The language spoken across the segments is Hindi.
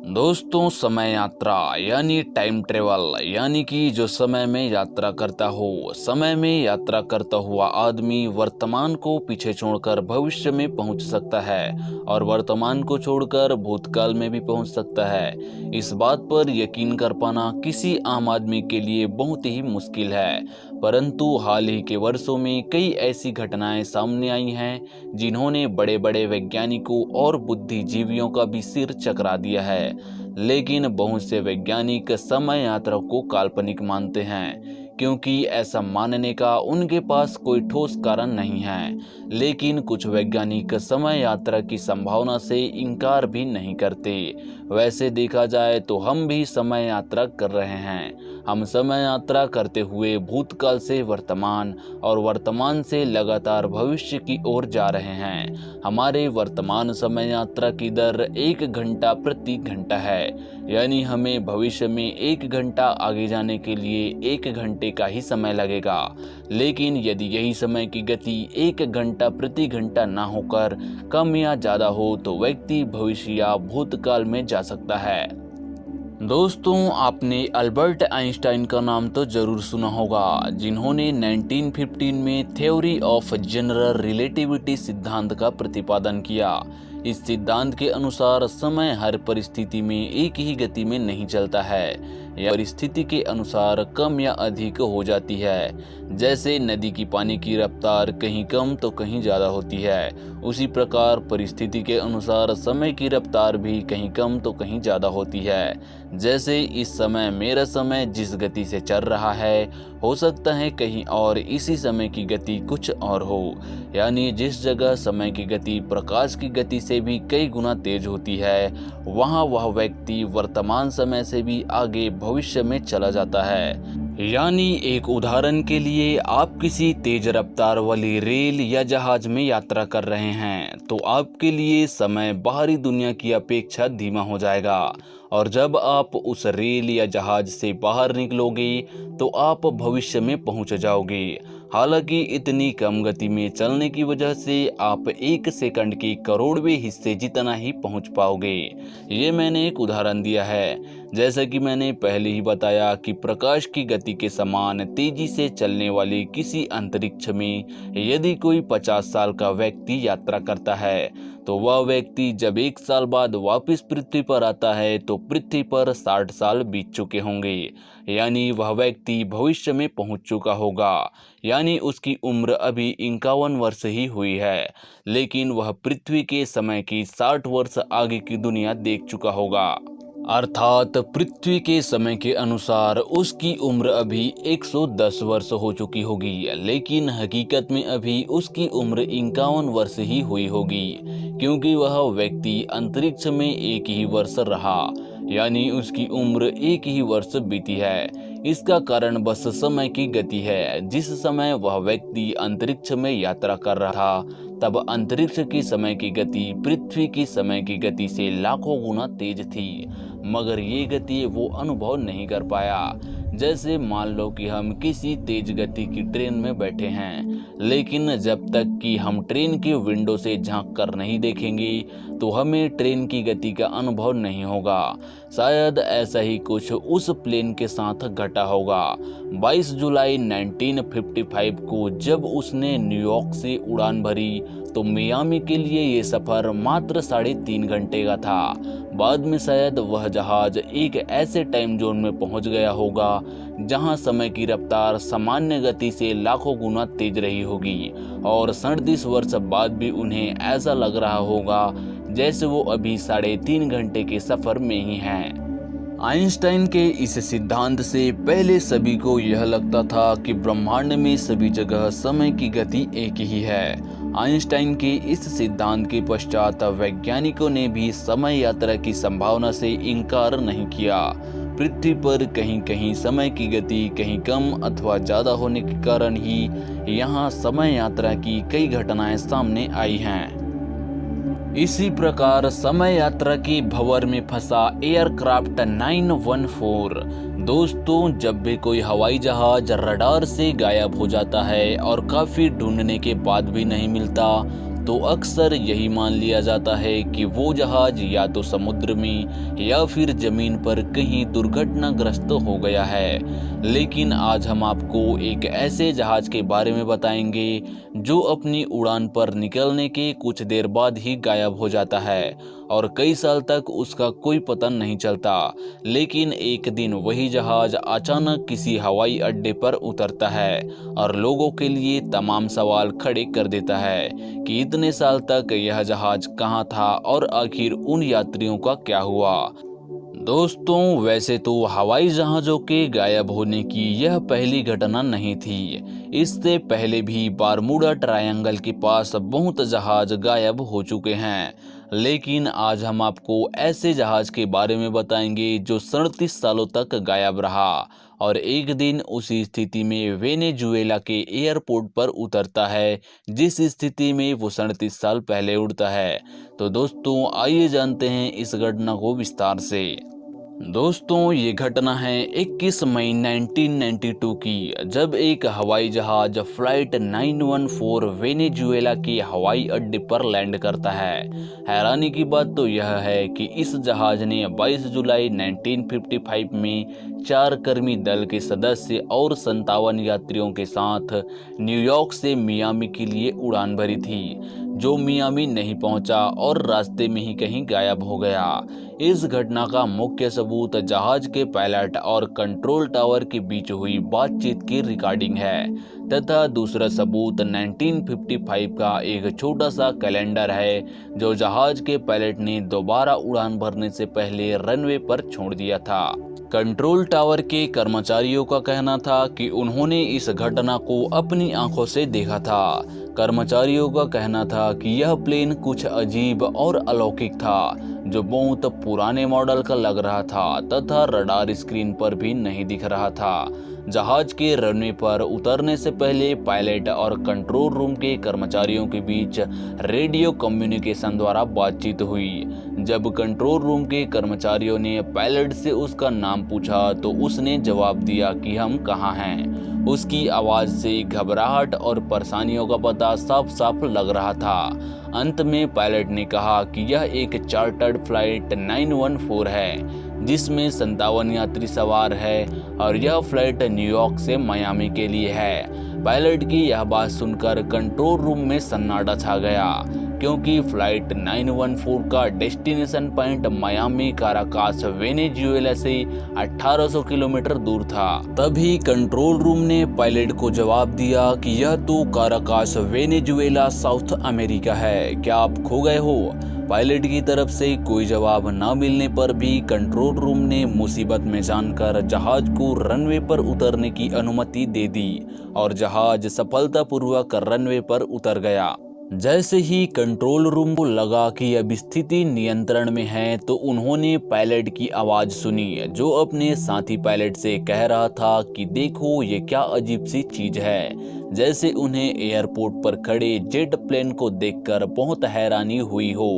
दोस्तों, समय यात्रा यानी टाइम ट्रेवल यानी कि जो समय में यात्रा करता हो। समय में यात्रा करता हुआ आदमी वर्तमान को पीछे छोड़कर भविष्य में पहुंच सकता है और वर्तमान को छोड़कर भूतकाल में भी पहुंच सकता है। इस बात पर यकीन कर पाना किसी आम आदमी के लिए बहुत ही मुश्किल है, परंतु हाल ही के वर्षों में कई ऐसी घटनाएं सामने आई हैं जिन्होंने बड़े बड़े वैज्ञानिकों और बुद्धिजीवियों का भी सिर चकरा दिया है। लेकिन बहुत से वैज्ञानिक समय यात्रा को काल्पनिक मानते हैं, क्योंकि ऐसा मानने का उनके पास कोई ठोस कारण नहीं है। लेकिन कुछ वैज्ञानिक समय यात्रा की संभावना से इनकार भी नहीं करते। वैसे देखा जाए तो हम भी समय यात्रा कर रहे हैं। हम समय यात्रा करते हुए भूतकाल से वर्तमान और वर्तमान से लगातार भविष्य की ओर जा रहे हैं। हमारे वर्तमान समय यात्रा की दर 1 घंटा प्रति घंटा है, यानी हमें भविष्य में 1 घंटा आगे जाने के लिए 1 घंटे का ही समय लगेगा। लेकिन यदि यही समय की गति 1 घंटा प्रति घंटा ना होकर कम या ज़्यादा हो तो व्यक्ति भविष्य या भूतकाल में जा सकता है। दोस्तों, आपने अल्बर्ट आइंस्टाइन का नाम तो जरूर सुना होगा, जिन्होंने 1915 में थ्योरी ऑफ जनरल रिलेटिविटी सिद्धांत का प्रतिपादन किया। इस सिद्धांत के अनुसार समय हर परिस्थिति में एक ही गति में नहीं चलता है, यह परिस्थिति के अनुसार कम या अधिक हो जाती है। जैसे नदी की पानी की रफ्तार कहीं कम तो कहीं ज़्यादा होती है, उसी प्रकार परिस्थिति के अनुसार समय की रफ्तार भी कहीं कम तो कहीं ज़्यादा होती है। जैसे इस समय मेरा समय जिस गति से चल रहा है, हो सकता है कहीं और इसी समय की गति कुछ और हो, यानी जिस जगह समय की गति प्रकाश की गति से भी कई गुना तेज होती है, वहाँ वह व्यक्ति वर्तमान समय से भी आगे भविष्य में चला जाता है। यानी एक उदाहरण के लिए, आप किसी तेज रफ्तार वाली रेल या जहाज में यात्रा कर रहे हैं तो आपके लिए समय बाहरी दुनिया की अपेक्षा धीमा हो जाएगा, और जब आप उस रेल या जहाज से बाहर निकलोगे तो आप भविष्य में पहुंच जाओगे। हालांकि इतनी कम गति में चलने की वजह से आप 1 सेकंड के करोड़वें हिस्से जितना ही पहुंच पाओगे। ये मैंने एक उदाहरण दिया है। जैसा कि मैंने पहले ही बताया कि प्रकाश की गति के समान तेजी से चलने वाले किसी अंतरिक्ष में यदि कोई 50 साल का व्यक्ति यात्रा करता है तो वह व्यक्ति जब 1 साल बाद वापस पृथ्वी पर आता है तो पृथ्वी पर 60 साल बीत चुके होंगे, यानी वह व्यक्ति भविष्य में पहुंच चुका होगा। यानी उसकी उम्र अभी 51 वर्ष ही हुई है, लेकिन वह पृथ्वी के समय की 60 वर्ष आगे की दुनिया देख चुका होगा। अर्थात पृथ्वी के समय के अनुसार उसकी उम्र अभी 110 वर्ष हो चुकी होगी, लेकिन हकीकत में अभी उसकी उम्र 51 वर्ष ही हुई होगी, क्योंकि वह व्यक्ति अंतरिक्ष में 1 ही वर्ष रहा, यानी उसकी उम्र 1 ही वर्ष बीती है। इसका कारण बस समय की गति है। जिस समय वह व्यक्ति अंतरिक्ष में यात्रा कर रहा था, तब अंतरिक्ष की समय की गति पृथ्वी की समय की गति से लाखों गुना तेज थी, मगर ये गति वो अनुभव नहीं कर पाया। जैसे मान लो कि हम किसी तेज गति की ट्रेन में बैठे हैं, लेकिन जब तक कि हम ट्रेन की विंडो से झांक कर नहीं देखेंगे तो हमें ट्रेन की गति का अनुभव नहीं होगा। शायद ऐसा ही कुछ उस प्लेन के साथ घटा होगा। 22 जुलाई 1955 को जब उसने न्यूयॉर्क से उड़ान भरी तो मियामी के लिए ये सफ़र मात्र 3.5 घंटे का था। बाद में शायद वह जहाज एक ऐसे टाइम जोन में पहुंच गया होगा जहां समय की रफ्तार सामान्य गति से लाखों गुना तेज रही होगी, और 37 वर्ष बाद भी उन्हें ऐसा लग रहा होगा जैसे वो अभी 3.5 घंटे के सफ़र में ही हैं। आइंस्टाइन के इस सिद्धांत से पहले सभी को यह लगता था कि ब्रह्मांड में सभी जगह समय की गति एक ही है। आइंस्टाइन के इस सिद्धांत के पश्चात वैज्ञानिकों ने भी समय यात्रा की संभावना से इनकार नहीं किया। पृथ्वी पर कहीं कहीं समय की गति कहीं कम अथवा ज़्यादा होने के कारण ही यहाँ समय यात्रा की कई घटनाएं सामने आई हैं। इसी प्रकार समय यात्रा की भंवर में फंसा एयरक्राफ्ट 914। दोस्तों, जब भी कोई हवाई जहाज रडार से गायब हो जाता है और काफ़ी ढूंढने के बाद भी नहीं मिलता, तो अक्सर यही मान लिया जाता है कि वो जहाज या तो समुद्र में या फिर जमीन पर कहीं दुर्घटनाग्रस्त हो गया है। लेकिन आज हम आपको एक ऐसे जहाज के बारे में बताएंगे जो अपनी उड़ान पर निकलने के कुछ देर बाद ही गायब हो जाता है और कई साल तक उसका कोई पता नहीं चलता। लेकिन एक दिन वही जहाज अचानक किसी हवाई अड्डे पर उतरता है और लोगों के लिए तमाम सवाल खड़े कर देता है कि इतने साल तक यह जहाज कहाँ था और आखिर उन यात्रियों का क्या हुआ। दोस्तों, वैसे तो हवाई जहाज़ों के गायब होने की यह पहली घटना नहीं थी। इससे पहले भी बारमूडा ट्रायंगल के पास बहुत जहाज गायब हो चुके हैं। लेकिन आज हम आपको ऐसे जहाज के बारे में बताएंगे जो 37 सालों तक गायब रहा और एक दिन उसी स्थिति में वेनेजुएला के एयरपोर्ट पर उतरता है जिस स्थिति में वो 37 साल पहले उड़ता है। तो दोस्तों, आइए जानते हैं इस घटना को विस्तार से। दोस्तों, ये घटना है 21 मई 1992 की, जब एक हवाई जहाज फ्लाइट 914 वेनेजुएला के हवाई अड्डे पर लैंड करता है। हैरानी की बात तो यह है कि इस जहाज ने 22 जुलाई 1955 में 4 कर्मी दल के सदस्य और 57 यात्रियों के साथ न्यूयॉर्क से मियामी के लिए उड़ान भरी थी, जो मियामी नहीं पहुंचा और रास्ते में ही कहीं गायब हो गया। इस घटना का मुख्य सबूत जहाज के पायलट और कंट्रोल टावर के बीच हुई बातचीत की रिकॉर्डिंग है तथा दूसरा सबूत 1955 का एक छोटा सा कैलेंडर है जो जहाज के पायलट ने दोबारा उड़ान भरने से पहले रनवे पर छोड़ दिया था। कंट्रोल टावर के कर्मचारियों का कहना था कि उन्होंने इस घटना को अपनी आंखों से देखा था। कर्मचारियों का कहना था कि यह प्लेन कुछ अजीब और अलौकिक था, जो बहुत पुराने मॉडल का लग रहा था तथा रडार स्क्रीन पर भी नहीं दिख रहा था। जहाज के रनवे पर उतरने से पहले पायलट और कंट्रोल रूम के कर्मचारियों के बीच रेडियो कम्युनिकेशन द्वारा बातचीत हुई। जब कंट्रोल रूम के कर्मचारियों ने पायलट से उसका नाम पूछा तो उसने जवाब दिया कि हम कहाँ हैं। उसकी आवाज़ से घबराहट और परेशानियों का पता साफ साफ लग रहा था। अंत में पायलट ने कहा कि यह एक चार्टर्ड फ्लाइट 914 है जिसमें 57 यात्री सवार है और यह फ्लाइट न्यूयॉर्क से मियामी के लिए है। पायलट की यह बात सुनकर कंट्रोल रूम में सन्नाटा छा गया, क्योंकि फ्लाइट 914 का destination point Miami Caracas Venezuela से 1800 किलोमीटर दूर था। तभी कंट्रोल रूम ने पायलट को जवाब दिया कि यह तो काराकास वेनेजुएला साउथ अमेरिका है, क्या आप खो गए हो? पायलट की तरफ से कोई जवाब न मिलने पर भी कंट्रोल रूम ने मुसीबत में जानकर जहाज को रनवे पर उतरने की अनुमति दे दी और जहाज सफलतापूर्वक रनवे पर उतर गया। जैसे ही कंट्रोल रूम को लगा कि अब स्थिति नियंत्रण में है तो उन्होंने पायलट की आवाज़ सुनी जो अपने साथी पायलट से कह रहा था कि देखो ये क्या अजीब सी चीज़ है, जैसे उन्हें एयरपोर्ट पर खड़े जेट प्लेन को देखकर बहुत हैरानी हुई हो।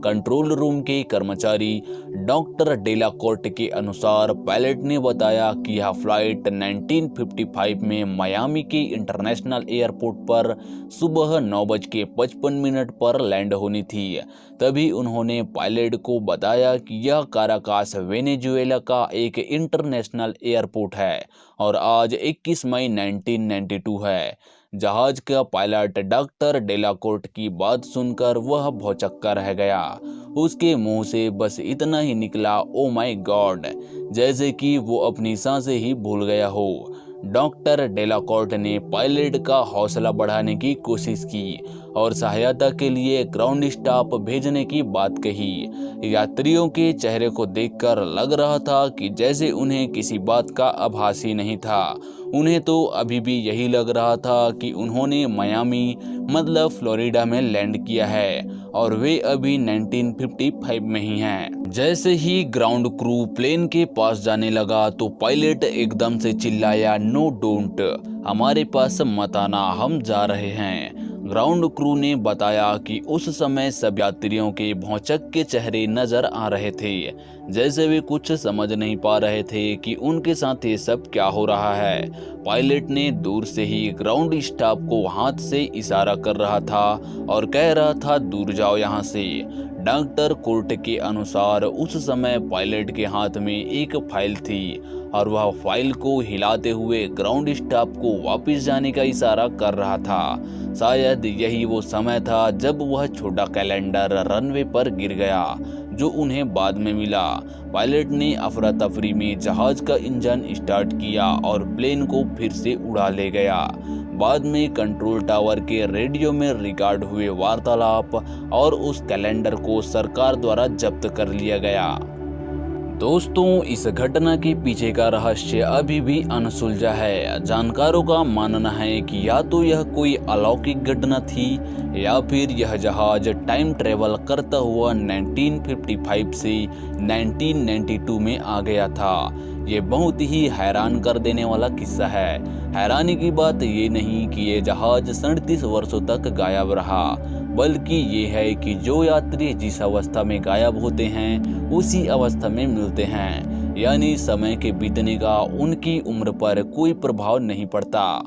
कंट्रोल रूम के कर्मचारी डॉक्टर डेलाकोर्ट के अनुसार पायलट ने बताया कि यह फ्लाइट 1955 में मियामी के इंटरनेशनल एयरपोर्ट पर सुबह 9:55 पर लैंड होनी थी। तभी उन्होंने पायलट को बताया कि यह काराकास वेनेजुएला का एक इंटरनेशनल एयरपोर्ट है और आज 21 मई 1992 है। जहाज का पायलट डॉक्टर डेलाकोर्ट की बात सुनकर वह भौचक्का रह गया। उसके मुंह से बस इतना ही निकला, ओ माय गॉड, जैसे कि वो अपनी सांसें ही भूल गया हो। डॉक्टर डेलाकोर्ट ने पायलट का हौसला बढ़ाने की कोशिश की और सहायता के लिए ग्राउंड स्टाफ भेजने की बात कही। यात्रियों के चेहरे को देखकर लग रहा था कि जैसे उन्हें किसी बात का आभास ही नहीं था। उन्हें तो अभी भी यही लग रहा था कि उन्होंने मियामी मतलब फ्लोरिडा में लैंड किया है और वे अभी 1955 में ही हैं। जैसे ही ग्राउंड क्रू प्लेन के पास जाने लगा तो पायलट एकदम से चिल्लाया, नो डोंट, हमारे पास मत आना, हम जा रहे हैं। ग्राउंड क्रू ने बताया कि उस समय सब यात्रियों के भौचक के चेहरे नजर आ रहे थे, जैसे वे कुछ समझ नहीं पा रहे थे कि उनके साथ ये सब क्या हो रहा है। पायलट ने दूर से ही ग्राउंड स्टाफ को हाथ से इशारा कर रहा था और कह रहा था, दूर जाओ यहाँ से। डॉक्टर कोर्ट के अनुसार उस समय पायलट के हाथ में एक फाइल थी और वह फाइल को हिलाते हुए ग्राउंड स्टाफ को वापस जाने का इशारा कर रहा था। शायद यही वो समय था जब वह छोटा कैलेंडर रनवे पर गिर गया, जो उन्हें बाद में मिला। पायलट ने अफरा तफरी में जहाज का इंजन स्टार्ट किया और प्लेन को फिर से उड़ा ले गया। बाद में कंट्रोल टावर के रेडियो में रिकॉर्ड हुए वार्तालाप और उस कैलेंडर को सरकार द्वारा जब्त कर लिया गया। दोस्तों, इस घटना के पीछे का रहस्य अभी भी अनसुलझा है। जानकारों का मानना है कि या तो यह कोई अलौकिक घटना थी या फिर यह जहाज टाइम ट्रेवल करता हुआ 1955 से 1992 में आ गया था। ये बहुत ही हैरान कर देने वाला किस्सा है। हैरानी की बात ये नहीं कि ये जहाज 37 वर्षों तक गायब रहा, बल्कि ये है कि जो यात्री जिस अवस्था में गायब होते हैं उसी अवस्था में मिलते हैं, यानी समय के बीतने का उनकी उम्र पर कोई प्रभाव नहीं पड़ता।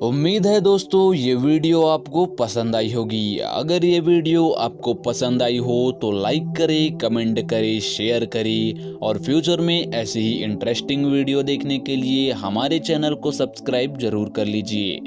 उम्मीद है दोस्तों ये वीडियो आपको पसंद आई होगी। अगर ये वीडियो आपको पसंद आई हो तो लाइक करें, कमेंट करें, शेयर करें और फ्यूचर में ऐसे ही इंटरेस्टिंग वीडियो देखने के लिए हमारे चैनल को सब्सक्राइब जरूर कर लीजिए।